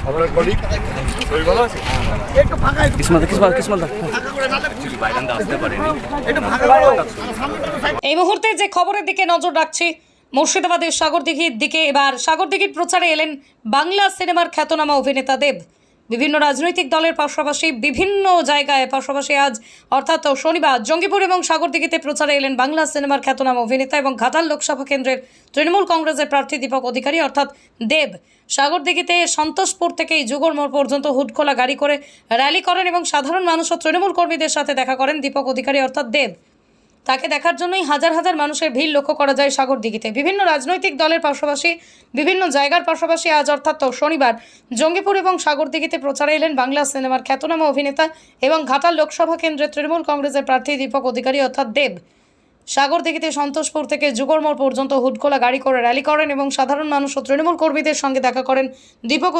আপনার কলিগ শরীর ভালো আছে? এই মুহূর্তে যে খবরের দিকে নজর রাখছি মুর্শিদাবাদের সাগরদিঘির দিকে। এবার সাগরদিঘির প্রচারে এলেন বাংলা সিনেমার খ্যাতনামা অভিনেতা দেব। বিভিন্ন রাজনৈতিক দলের পাশাপাশি বিভিন্ন জায়গায় পাশাপাশি আজ অর্থাৎ শনিবার জঙ্গিপুর এবং সাগরদিঘিতে প্রচারে এলেন বাংলা সিনেমার খ্যাতনামা অভিনেতা এবং ঘাটাল লোকসভা কেন্দ্রের তৃণমূল কংগ্রেসের প্রার্থী দীপক অধিকারী অর্থাৎ দেব। সাগরদিঘিতে সন্তোষপুর থেকে যুগর মোড় পর্যন্ত হুডখোলা গাড়ি করে র্যালি করেন এবং সাধারণ মানুষ ও তৃণমূল কর্মীদের সাথে দেখা করেন দীপক অধিকারী অর্থাৎ দেব। তাকে দেখার জন্যই হাজার হাজার মানুষের ভিড় লক্ষ্য করা যায় সাগরদিঘিতে। বিভিন্ন রাজনৈতিক দলের পাশাপাশি বিভিন্ন জায়গার পাশাপাশি আজ অর্থাৎ শনিবার জঙ্গিপুর এবং সাগরদিঘিতে প্রচারে এলেন বাংলা সিনেমার খ্যাতনামা অভিনেতা এবং ঘাটাল লোকসভা কেন্দ্রের তৃণমূল কংগ্রেসের প্রার্থী দীপক অধিকারী অর্থাৎ দেব। সাগরদিঘিতে সন্তোষপুর থেকে যুগর মোড় পর্যন্ত হুডখোলা গাড়ি করে র্যালি করেন এবং সাধারণ মানুষ ও তৃণমূল কর্মীদের সঙ্গে দেখা করেন দীপক